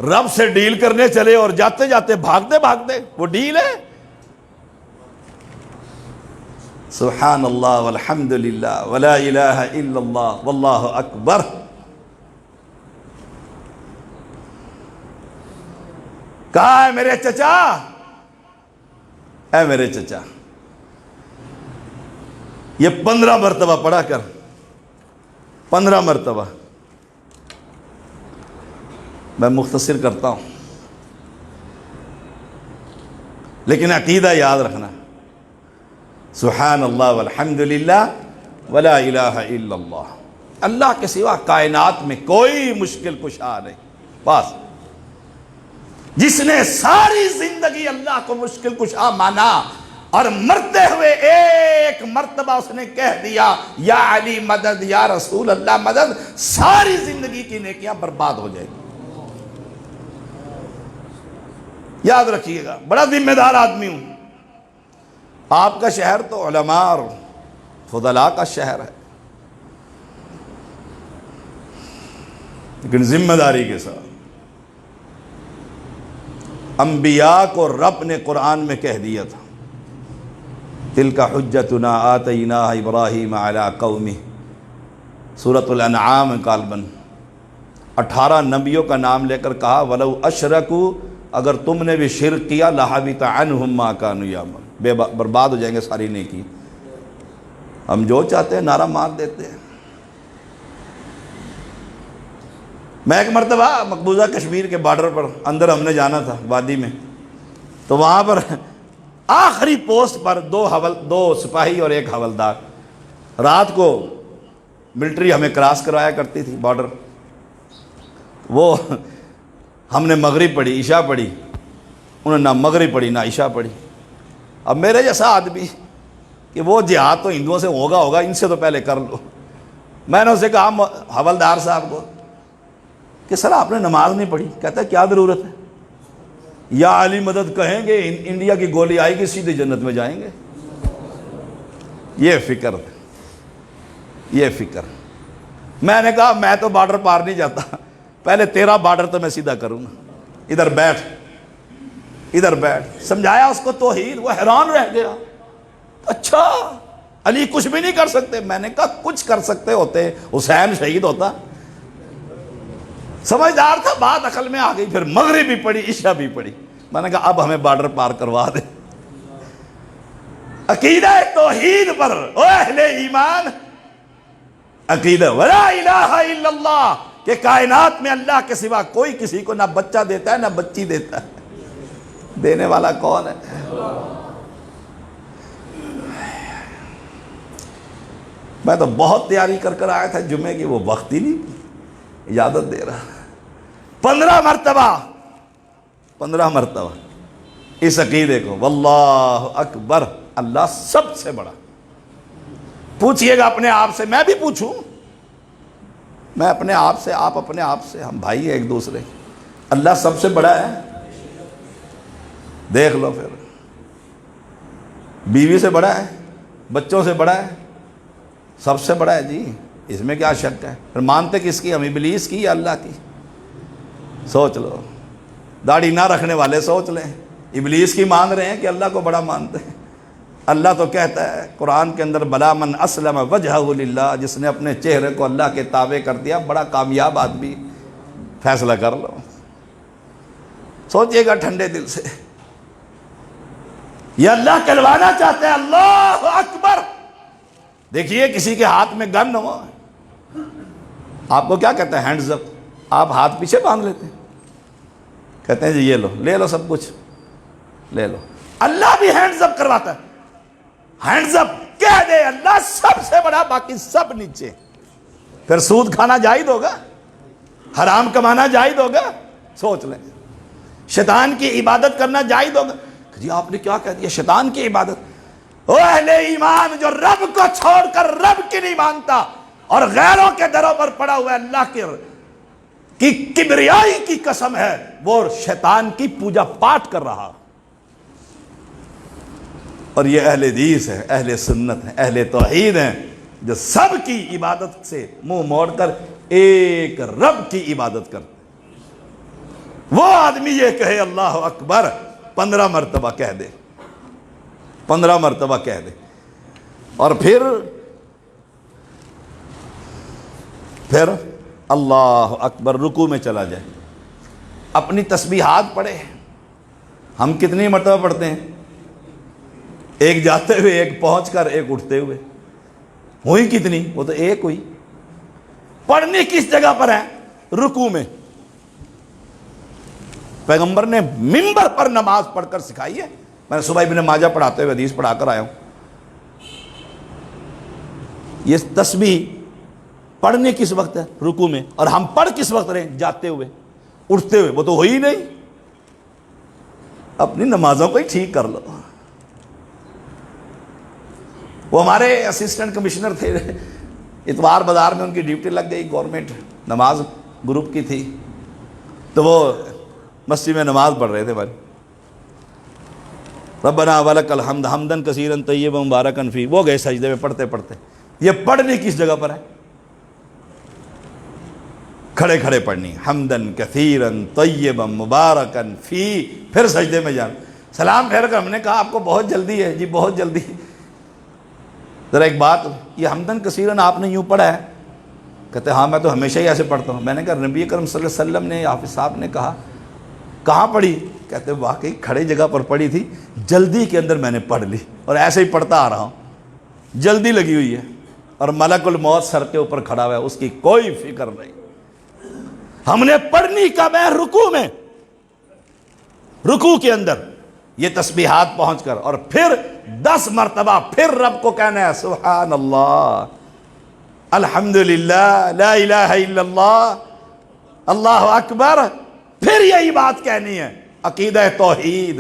رب سے ڈیل کرنے چلے اور جاتے جاتے بھاگتے بھاگتے وہ ڈیل ہے۔ سبحان اللہ والحمد للہ ولا الہ الا اللہ واللہ اکبر۔ کہا ہے میرے چچا، اے میرے چچا، یہ 15 مرتبہ پڑھا کر، 15 مرتبہ۔ میں مختصر کرتا ہوں لیکن عقیدہ یاد رکھنا، سبحان اللہ والحمد للہ ولا الہ الا اللہ، اللہ کے سوا کائنات میں کوئی مشکل کشا نہیں۔ بس جس نے ساری زندگی اللہ کو مشکل کشا مانا اور مرتے ہوئے ایک مرتبہ اس نے کہہ دیا یا علی مدد، یا رسول اللہ مدد، ساری زندگی کی نیکیاں برباد ہو جائیں گی۔ یاد رکھیے گا، بڑا ذمہ دار آدمی ہوں، آپ کا شہر تو علماء اور فضلاء کا شہر ہے، لیکن ذمہ داری کے ساتھ انبیاء کو رب نے قرآن میں کہہ دیا تھا، تلک حجتنا آتیناہا ابراہیم علی قومہ، سورۃ الانعام غالباً 18 نبیوں کا نام لے کر کہا وَلَوْ أَشْرَكُوا، اگر تم نے بھی شرک کیا لَحَبِطَ عَنْهُمْ مَا كَانُوا يَعْمَلُونَ، برباد ہو جائیں گے ساری نیکی۔ ہم جو چاہتے ہیں نعرہ مار دیتے ہیں۔ میں ایک مرتبہ مقبوضہ کشمیر کے بارڈر پر اندر ہم نے جانا تھا وادی میں، تو وہاں پر آخری پوسٹ پر 2 سپاہی اور 1 حوالدار، رات کو ملٹری ہمیں کراس کروایا کرتی تھی بارڈر، وہ ہم نے مغرب پڑھی، عشاء پڑھی، انہوں نے نہ مغرب پڑھی نہ عشاء پڑھی۔ اب میرے جیسا آدمی کہ وہ جہاد تو ہندوؤں سے ہوگا، ان سے تو پہلے کر لو۔ میں نے اسے کہا حوالدار صاحب کو کہ سر آپ نے نماز نہیں پڑھی، کہتا ہے کیا ضرورت ہے، یا علی مدد کہیں گے انڈیا کی گولی آئے گی سیدھی جنت میں جائیں گے۔ یہ فکر میں نے کہا میں تو بارڈر پار نہیں جاتا، پہلے تیرا بارڈر تو میں سیدھا کروں گا، ادھر بیٹھ۔ سمجھایا اس کو توحید، وہ حیران رہ گیا، اچھا علی کچھ بھی نہیں کر سکتے؟ میں نے کہا کچھ کر سکتے ہوتے حسین شہید ہوتا۔ سمجھدار تھا، بات عقل میں آ گئی، پھر مغرب بھی پڑھی عشاء بھی پڑھی۔ میں نے کہا اب ہمیں بارڈر پار کروا دے۔ عقیدہ توحید پر، او اہل ایمان، عقیدہ ولا الہ الا اللہ، کہ کائنات میں اللہ کے سوا کوئی کسی کو نہ بچہ دیتا ہے نہ بچی دیتا ہے، دینے والا کون ہے؟ میں تو بہت تیاری کر کر آیا تھا جمعے کی، وہ وقت ہی نہیں اجازت دے رہا۔ 15 مرتبہ اس عقیدے کو، واللہ اکبر، اللہ سب سے بڑا۔ پوچھئے گا اپنے آپ سے، میں بھی پوچھوں، میں اپنے آپ سے، آپ اپنے آپ سے، ہم بھائی ہیں ایک دوسرے، اللہ سب سے بڑا ہے؟ دیکھ لو پھر، بیوی سے بڑا ہے، بچوں سے بڑا ہے، سب سے بڑا ہے جی، اس میں کیا شک ہے؟ پھر مانتے کس کی؟ ہم ابلیس کی یا اللہ کی؟ سوچ لو، داڑھی نہ رکھنے والے سوچ لیں، ابلیس کی مان رہے ہیں کہ اللہ کو بڑا مانتے ہیں؟ اللہ تو کہتا ہے قرآن کے اندر، بلا من اسلم وجہہ للہ، جس نے اپنے چہرے کو اللہ کے تابع کر دیا، بڑا کامیاب آدمی۔ فیصلہ کر لو، سوچئے گا ٹھنڈے دل سے، یہ اللہ کہلوانا چاہتے ہیں اللہ اکبر۔ دیکھیے کسی کے ہاتھ میں گن ہو، آپ کو کیا کہتے ہیں؟ ہینڈز اپ، آپ ہاتھ پیچھے باندھ لیتے ہیں، کہتے ہیں جی یہ لو، لے لو سب کچھ، لے لو۔ اللہ بھی ہینڈز اپ کرواتا ہے، ہینڈز اپ کہہ دے اللہ سب سے بڑا، باقی سب نیچے۔ پھر سود کھانا جائز ہوگا؟ حرام کمانا جائز ہوگا؟ سوچ لیں۔ شیطان کی عبادت کرنا جائز ہوگا؟ جی آپ نے کیا کہہ دیا، شیطان کی عبادت؟ او اہل ایمان جو رب کو چھوڑ کر رب کی نہیں مانتا اور غیروں کے دروں پر پڑا ہوا ہے، اللہ کی کبریائی کی قسم ہے، وہ شیطان کی پوجا پاٹ کر رہا۔ اور یہ اہل حدیث ہے، اہل سنت ہے، اہل توحید ہیں، جو سب کی عبادت سے منہ موڑ کر ایک رب کی عبادت کرتے۔ وہ آدمی یہ کہے اللہ اکبر 15 مرتبہ کہہ دے، 15 مرتبہ کہہ دے، اور پھر اللہ اکبر رکوع میں چلا جائے، اپنی تسبیحات پڑھے۔ ہم کتنی مرتبہ پڑھتے ہیں؟ ایک جاتے ہوئے، ایک پہنچ کر، ایک اٹھتے ہوئے۔ ہوئی کتنی؟ وہ تو ایک ہوئی۔ پڑھنی کس جگہ پر ہے؟ رکوع میں۔ پیغمبر نے منبر پر نماز پڑھ کر سکھائی ہے۔ میں نے صبح ابن ماجہ پڑھاتے ہوئے حدیث پڑھا کر آیا ہوں۔ یہ تسبیح پڑھنے کس وقت ہے؟ رکوع میں۔ اور ہم پڑھ کس وقت رہے ہیں؟ جاتے ہوئے، اٹھتے ہوئے۔ وہ تو ہوئی نہیں۔ اپنی نمازوں کو ہی ٹھیک کر لو۔ وہ ہمارے اسسٹنٹ کمشنر تھے، اتوار بازار میں ان کی ڈیوٹی لگ گئی، گورنمنٹ نماز گروپ کی تھی، تو وہ مسجد میں نماز پڑھ رہے تھے بھائی، ربنا ولک الحمد حمدن کثیرا طیبا مبارکا فی، وہ گئے سجدے میں پڑھتے پڑھتے۔ یہ پڑھنی کس جگہ پر ہے؟ کھڑے کھڑے پڑھنی، حمدن کثیرا طیبا مبارکا فی، پھر سجدے میں جانا، سلام پھیر کر۔ ہم نے کہا آپ کو بہت جلدی ہے؟ جی بہت جلدی۔ ذرا ایک بات، یہ حمدن کثیرا آپ نے یوں پڑھا ہے؟ کہتے ہاں میں تو ہمیشہ ہی ایسے پڑھتا ہوں۔ میں نے کہا نبی کرم صلی اللہ علیہ وسلم نے، حافظ صاحب نے کہا کہاں پڑھی؟ کہتے واقعی کھڑے جگہ پر پڑھی تھی، جلدی کے اندر میں نے پڑھ لی اور ایسے ہی پڑھتا آ رہا ہوں، جلدی لگی ہوئی ہے، اور ملک الموت سر کے اوپر کھڑا ہوا ہے، اس کی کوئی فکر نہیں۔ ہم نے پڑھنی کب ہے؟ رکوع میں، رکوع کے اندر یہ تسبیحات پہنچ کر، اور پھر 10 مرتبہ پھر رب کو کہنا ہے سبحان اللہ، الحمدللہ، لا الہ الا اللہ، اللہ اکبر۔ پھر یہی بات کہنی ہے، عقیدہ توحید۔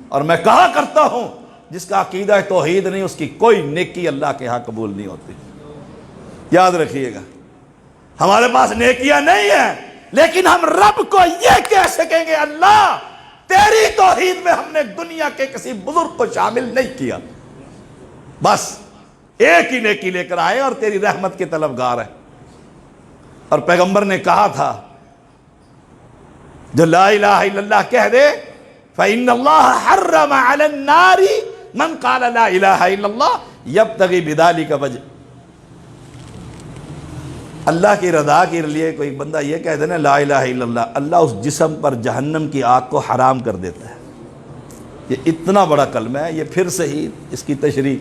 اور میں کہا کرتا ہوں جس کا عقیدہ توحید نہیں، اس کی کوئی نیکی اللہ کے ہاں قبول نہیں ہوتی۔ یاد رکھیے گا، ہمارے پاس نیکیاں نہیں ہیں، لیکن ہم رب کو یہ کہہ سکیں گے اللہ تیری توحید میں ہم نے دنیا کے کسی بزرگ کو شامل نہیں کیا، بس ایک ہی نیکی لے کر آئے اور تیری رحمت کے طلبگار ہیں۔ اور پیغمبر نے کہا تھا جو لا الہ الا اللہ کہہ دے، فإن اللہ حرم علی النار من قال لا الہ الا اللہ یبتغی بذلک وجہ۔ اللہ کی رضا کے لیے کوئی بندہ یہ کہہ دے نا لا الہ الا اللہ، اللہ اس جسم پر جہنم کی آگ کو حرام کر دیتا ہے۔ یہ اتنا بڑا کلمہ ہے۔ یہ پھر سے ہی اس کی تشریح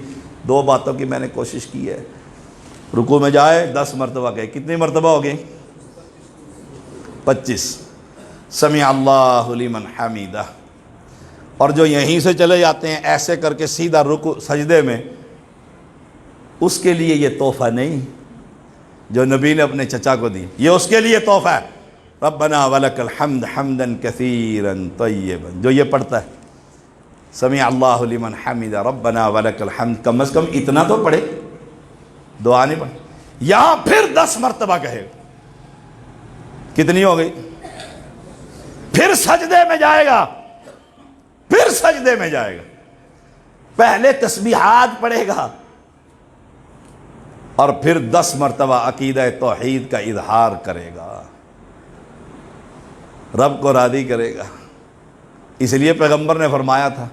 2 باتوں کی میں نے کوشش کی ہے۔ رکوع میں جائے 10 مرتبہ گئے، کتنی مرتبہ ہو گئی؟ 25۔ سمع اللہ لمن حمیدہ، اور جو یہیں سے چلے جاتے ہیں ایسے کر کے سیدھا رکوع سجدے میں، اس کے لیے یہ تحفہ نہیں جو نبی نے اپنے چچا کو دی، یہ اس کے لیے تحفہ ہے۔ ربنا ولک الحمد حمدا کثیرا طیبا، جو یہ پڑھتا ہے سمع اللہ لمن حمد ربنا ولک الحمد، کم از کم اتنا تو پڑھے، دعا نہیں پڑھے، یہاں پھر 10 مرتبہ کہے، کتنی ہو گئی؟ پھر سجدے میں جائے گا، پھر سجدے میں جائے گا، پہلے تسبیحات پڑھے گا اور پھر 10 مرتبہ عقیدہ توحید کا اظہار کرے گا، رب کو راضی کرے گا۔ اس لیے پیغمبر نے فرمایا تھا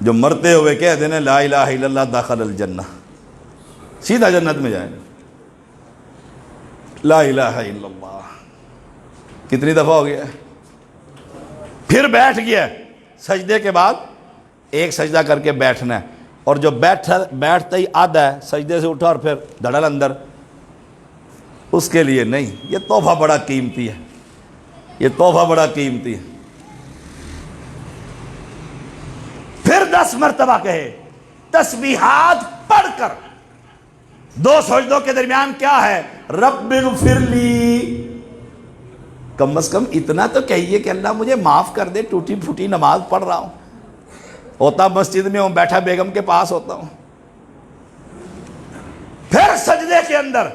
جو مرتے ہوئے کہہ دینے لا الہ الا اللہ داخل الجنہ، سیدھا جنت میں جائے گا۔ لا الہ الا اللہ کتنی دفعہ ہو گیا؟ پھر بیٹھ گیا، سجدے کے بعد ایک سجدہ کر کے بیٹھنا ہے، اور جو بیٹھتا ہی آدھا ہے سجدے سے اٹھا اور پھر دھڑل اندر، اس کے لیے نہیں۔ یہ تحفہ بڑا قیمتی ہے، یہ تحفہ بڑا قیمتی ہے۔ پھر 10 مرتبہ کہے، تسبیحات پڑھ کر۔ 2 سجدوں کے درمیان کیا ہے؟ رب اغفر لی، کم از کم اتنا تو کہیے کہ اللہ مجھے معاف کر دے، ٹوٹی پھوٹی نماز پڑھ رہا ہوں، ہوتا مسجد میں ہوں، بیٹھا بیگم کے پاس ہوتا ہوں۔ پھر سجدے کے اندر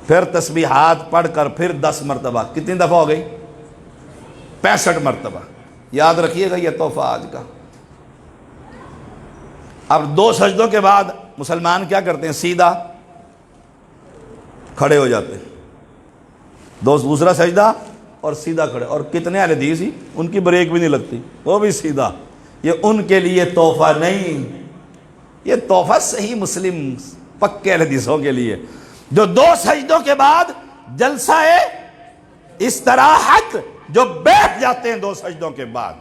پھر تسبیحات پڑھ کر پھر 10 مرتبہ، کتنی دفعہ ہو گئی؟ 65 مرتبہ۔ یاد رکھیے گا یہ تحفہ آج کا۔ اب 2 سجدوں کے بعد مسلمان کیا کرتے ہیں؟ سیدھا کھڑے ہو جاتے ہیں، دوسرا سجدہ اور سیدھا کھڑے، اور کتنے اہل حدیث ہی ان کی بریک بھی نہیں لگتی، وہ بھی سیدھا۔ یہ ان کے لیے تحفہ نہیں، یہ تحفہ صحیح مسلم پکے اہل حدیثوں کے لیے، جو 2 سجدوں کے بعد جلسہ استراحت، جو بیٹھ جاتے ہیں 2 سجدوں کے بعد،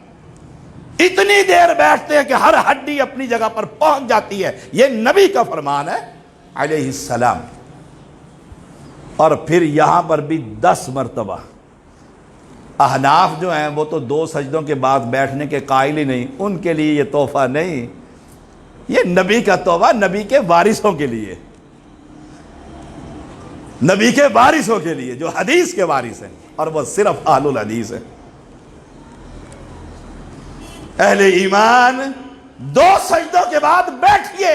اتنی دیر بیٹھتے ہیں کہ ہر ہڈی اپنی جگہ پر پہنچ جاتی ہے، یہ نبی کا فرمان ہے علیہ السلام۔ اور پھر یہاں پر بھی 10 مرتبہ۔ احناف جو ہیں وہ تو 2 سجدوں کے بعد بیٹھنے کے قائل ہی نہیں، ان کے لیے یہ تحفہ نہیں، یہ نبی کا تحفہ، نبی کے وارثوں کے لیے، نبی کے وارثوں کے لیے جو حدیث کے وارث ہیں، اور وہ صرف اہل الحدیث ہیں۔ اہل ایمان 2 سجدوں کے بعد بیٹھیے،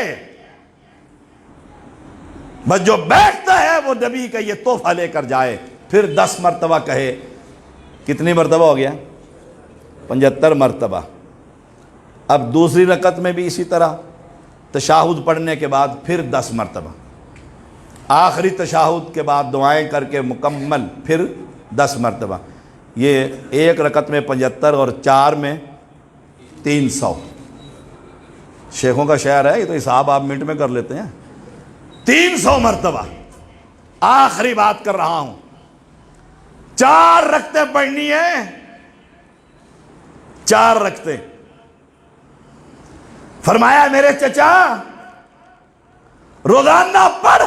بس جو بیٹھتا ہے وہ نبی کا یہ تحفہ لے کر جائے، پھر 10 مرتبہ کہے۔ کتنی مرتبہ ہو گیا؟ 75 مرتبہ۔ اب دوسری رکعت میں بھی اسی طرح تشہد پڑھنے کے بعد پھر 10 مرتبہ، آخری تشہد کے بعد دعائیں کر کے مکمل پھر 10 مرتبہ۔ یہ ایک رکعت میں 75 اور 4 میں 300۔ شیخوں کا شعر ہے، یہ تو حساب آپ منٹ میں کر لیتے ہیں۔ 300 مرتبہ۔ آخری بات کر رہا ہوں، 4 رکعتیں پڑھنی ہیں، 4 رکعتیں۔ فرمایا میرے چچا روزانہ پڑھ،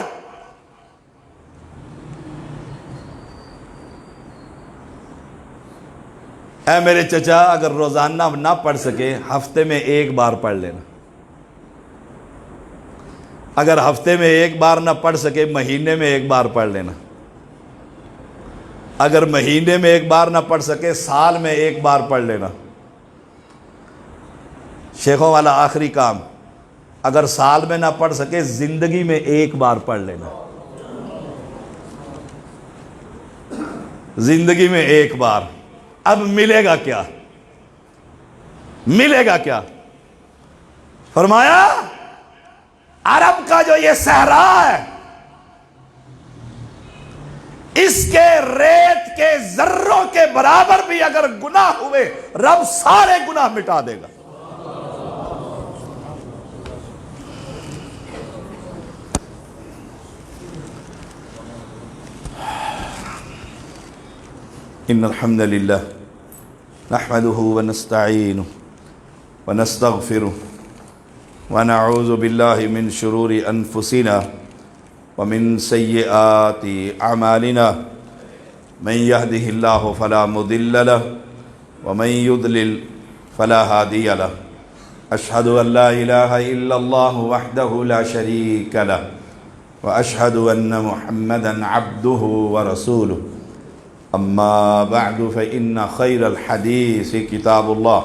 اے میرے چچا اگر روزانہ نہ پڑھ سکے ہفتے میں 1 بار پڑھ لینا، اگر ہفتے میں 1 بار نہ پڑھ سکے مہینے میں 1 بار پڑھ لینا، اگر مہینے میں 1 بار نہ پڑھ سکے سال میں 1 بار پڑھ لینا۔ شیخوں والا آخری کام، اگر سال میں نہ پڑھ سکے زندگی میں 1 بار پڑھ لینا، زندگی میں 1 بار۔ اب ملے گا کیا؟ ملے گا کیا؟ فرمایا عرب کا جو یہ صحرا ہے، اس کے ریت کے ذروں کے برابر بھی اگر گناہ ہوئے رب سارے گناہ مٹا دے گا۔ ان الحمد للہ نحمده ونستعینه ونستغفره ونعوذ باللہ من شرور انفسنا ومن سیئات اعمالنا من يهده اللہ فلا مضل له ومن يضلل فلا هادي له أشهد أن لا إله إلا الله وحده لا شريك له وأشهد أن محمدا عبده ورسوله أما بعد فإن خير الحديث كتاب الله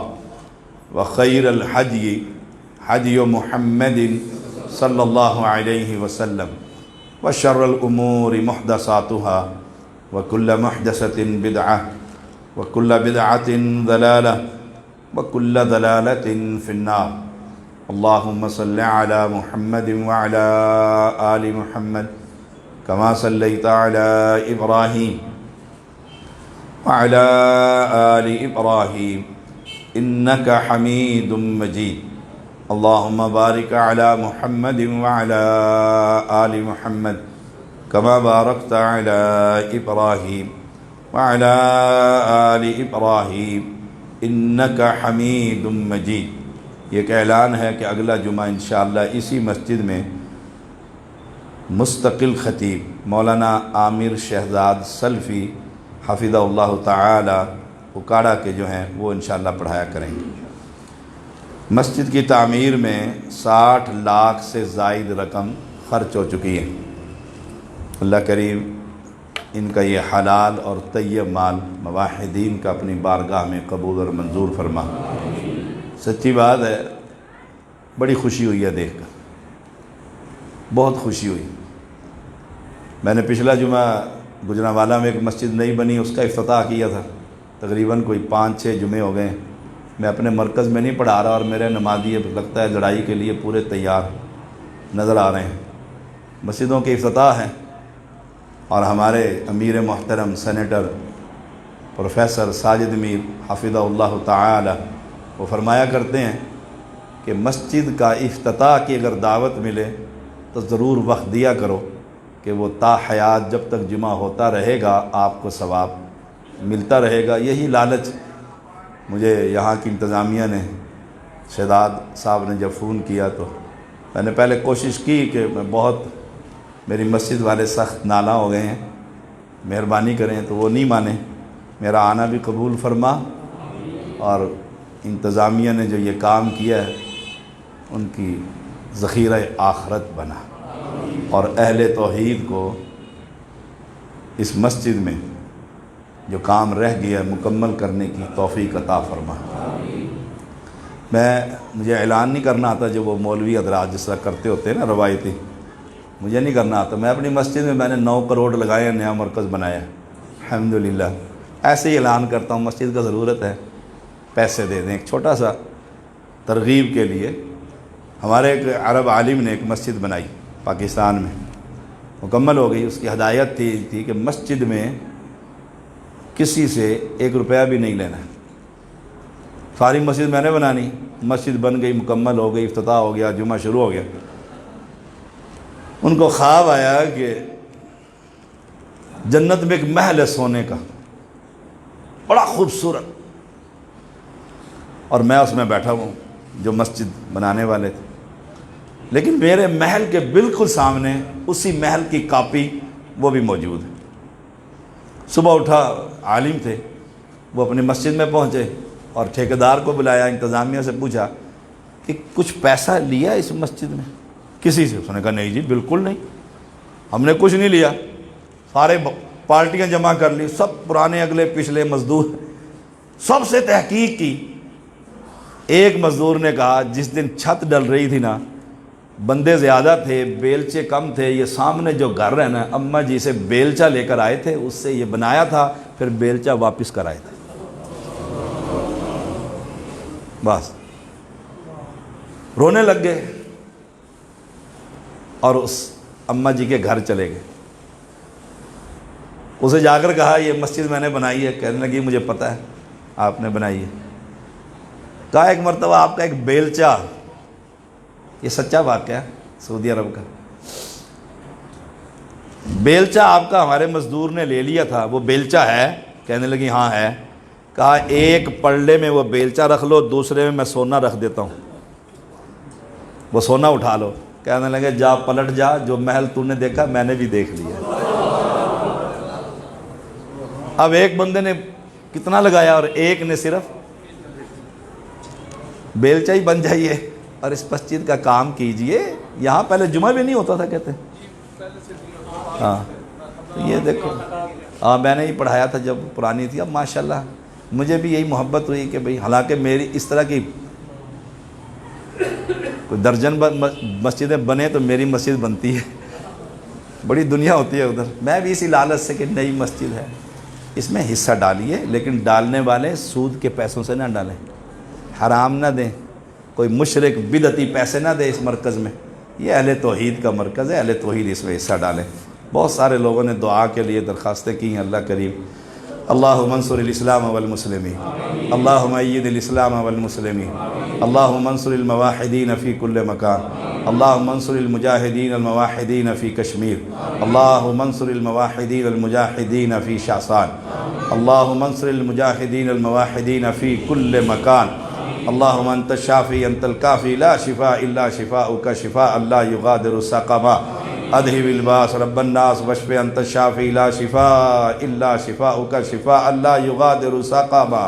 وخير الهدي هدي محمد صلى الله عليه وسلم وشر الأمور محدثاتها وكل محدثة بدعة وكل بدعة ضلالة وكل ضلالة في النار اللهم صل على محمد وعلى آل محمد كما صليت على إبراهيم وعلى آل إبراهيم إنك حميد مجيد اللهم بارك على محمد وعلى آل محمد كما باركت على إبراهيم وعلى آل إبراهيم إنك حميد مجيد۔ یہ ایک اعلان ہے کہ اگلا جمعہ انشاءاللہ اسی مسجد میں مستقل خطیب مولانا عامر شہزاد سلفی حفظہ اللہ تعالی اکاڑا کے جو ہیں وہ انشاءاللہ پڑھایا کریں گے۔ مسجد کی تعمیر میں 60 لاکھ سے زائد رقم خرچ ہو چکی ہے۔ اللہ کریم ان کا یہ حلال اور طیب مال مواحدین کا اپنی بارگاہ میں قبول اور منظور فرما۔ سچی بات ہے، بڑی خوشی ہوئی ہے دیکھ کر، بہت خوشی ہوئی۔ میں نے پچھلا جمعہ گجرانوالہ میں ایک مسجد نئی بنی اس کا افتتاح کیا تھا، تقریباً کوئی 5-6 جمعے ہو گئے۔ میں اپنے مرکز میں نہیں پڑھا رہا اور میرے نمازی لگتا ہے لڑائی کے لیے پورے تیار نظر آ رہے ہیں۔ مسجدوں کے افتتاح ہیں اور ہمارے امیر محترم سینیٹر پروفیسر ساجد میر حفظہ اللہ تعالی وہ فرمایا کرتے ہیں کہ مسجد کا افتتاح کی اگر دعوت ملے تو ضرور وقت دیا کرو کہ وہ تا حیات جب تک جمعہ ہوتا رہے گا آپ کو ثواب ملتا رہے گا۔ یہی لالچ مجھے یہاں کی انتظامیہ نے، شہزاد صاحب نے جب فون کیا تو میں نے پہلے کوشش کی کہ میری مسجد والے سخت نالاں ہو گئے ہیں، مہربانی کریں، تو وہ نہیں مانے۔ میرا آنا بھی قبول فرما اور انتظامیہ نے جو یہ کام کیا ہے ان کی ذخیرہ آخرت بنا اور اہل توحید کو اس مسجد میں جو کام رہ گیا مکمل کرنے کی توفیق عطا فرما۔ مجھے اعلان نہیں کرنا آتا جو وہ مولوی حضرات جس طرح کرتے ہوتے ہیں نا روایتی، مجھے نہیں کرنا آتا۔ میں اپنی مسجد میں نے 9 کروڑ لگائے، نیا مرکز بنایا الحمدللہ۔ ایسے ہی اعلان کرتا ہوں مسجد کا ضرورت ہے پیسے دے دیں۔ ایک چھوٹا سا ترغیب کے لیے ہمارے ایک عرب عالم نے ایک مسجد بنائی پاکستان میں، مکمل ہو گئی۔ اس کی ہدایت تھی کہ مسجد میں کسی سے 1 روپیہ بھی نہیں لینا ہے۔ ساری مسجد میں نے بنانی، مسجد بن گئی، مکمل ہو گئی، افتتاح ہو گیا، جمعہ شروع ہو گیا۔ ان کو خواب آیا کہ جنت میں ایک محل ہے سونے کا بڑا خوبصورت، اور میں اس میں بیٹھا ہوں جو مسجد بنانے والے تھے، لیکن میرے محل کے بالکل سامنے اسی محل کی کاپی وہ بھی موجود ہے۔ صبح اٹھا، عالم تھے وہ، اپنی مسجد میں پہنچے اور ٹھیکیدار کو بلایا، انتظامیہ سے پوچھا کہ کچھ پیسہ لیا اس مسجد میں کسی سے؟ اس نے کہا نہیں جی بالکل نہیں، ہم نے کچھ نہیں لیا۔ سارے پارٹیاں جمع کر لی، سب پرانے اگلے پچھلے مزدور، سب سے تحقیق کی۔ ایک مزدور نے کہا جس دن چھت ڈل رہی تھی نا، بندے زیادہ تھے، بیلچے کم تھے، یہ سامنے جو گھر ہے نا اماں جی سے بیلچا لے کر آئے تھے، اس سے یہ بنایا تھا، پھر بیلچا واپس کر آئے تھے۔ بس رونے لگ گئے اور اس اماں جی کے گھر چلے گئے۔ اسے جا کر کہا یہ مسجد میں نے بنائی ہے، کہنے لگی مجھے پتہ ہے آپ نے بنائی ہے۔ کہا ایک مرتبہ آپ کا ایک بیلچا، یہ سچا واقعہ سعودی عرب کا، بیلچا آپ کا ہمارے مزدور نے لے لیا تھا، وہ بیلچا ہے؟ کہنے لگی ہاں ہے۔ کہا ایک پلڑے میں وہ بیلچا رکھ لو، دوسرے میں سونا رکھ دیتا ہوں، وہ سونا اٹھا لو۔ کہنے لگے جا پلٹ جا، جو محل تو نے دیکھا میں نے بھی دیکھ لیا۔ اب ایک بندے نے کتنا لگایا اور ایک نے صرف بیلچہ ہی بن جائیے اور اس مسجد کا کام کیجئے. یہاں پہلے جمعہ بھی نہیں ہوتا تھا کہتے ہیں. ہاں تو یہ دیکھو، میں نے ہی پڑھایا تھا جب پرانی تھی. اب ماشاءاللہ مجھے بھی یہی محبت ہوئی کہ بھئی حالانکہ میری اس طرح کی کوئی درجن مسجدیں بنے تو میری مسجد بنتی ہے. بڑی دنیا ہوتی ہے ادھر. میں بھی اسی لالچ سے کہ نئی مسجد ہے اس میں حصہ ڈالیے، لیکن ڈالنے والے سود کے پیسوں سے نہ ڈالیں، حرام نہ دیں، کوئی مشرک بدعتی پیسے نہ دے اس مرکز میں. یہ اہل توحید کا مرکز ہے، اہل توحید اس میں حصہ ڈالیں. بہت سارے لوگوں نے دعا کے لیے درخواستیں کی ہیں. اللہ کریم اللہم انصر الاسلام والمسلمین، اللہم اید الاسلام والمسلمین، اللہم انصر المواحدین فی کل مکان، اللہم انصر المجاہدین المواحدین فی کشمیر، اللہم انصر المواحدین المجاہدین فی شاسان، اللہم انصر المجاہدین المواحدین فی کل مکان. اللہم انت الشافی انت الکافی لا شفاء الا شفاؤک شفاء لا یغادر سقما. اذهب الباس رب الناس واشف انت الشافی لا شفاء الا شفاؤک شفاء لا یغادر سقما.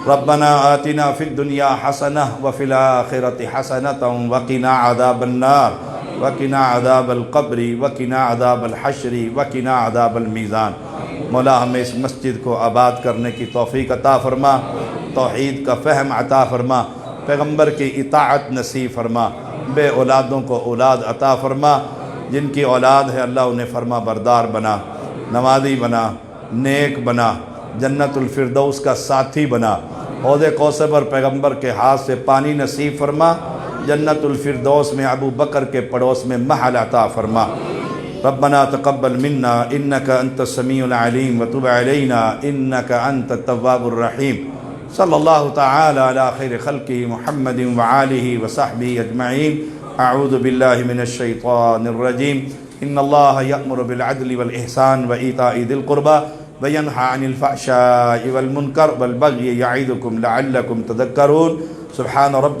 ربنا آتنا فی الدنیا حسنہ وفی الآخرۃ حسنۃ وقنا عذاب النار وقنا عذاب القبر وقنا عذاب الحشر وقنا عذاب المیزان. مولا ہمیں اس مسجد کو آباد کرنے کی توفیق عطا فرما، توحید کا فہم عطا فرما، پیغمبر کی اطاعت نصیب فرما، بے اولادوں کو اولاد عطا فرما، جن کی اولاد ہے اللہ انہیں فرما بردار بنا، نمازی بنا، نیک بنا، جنت الفردوس کا ساتھی بنا. حوض کوثر پر پیغمبر کے ہاتھ سے پانی نصیب فرما، جنت الفردوس میں ابو بکر کے پڑوس میں محل عطا فرما. ربنا تقبل منا انك انت السميع العليم وتب علينا انك انت التواب الرحيم. صلى الله تعالى على خير خلقه محمد وآله وصحبه اجمعين. اعوذ بالله من الشيطان الرجيم. ان الله يأمر بالعدل والإحسان وإيتاء ذي القربى وينهى عن الفحشاء والمنكر والبغي يعظكم لعلكم تذكرون. سبحان رب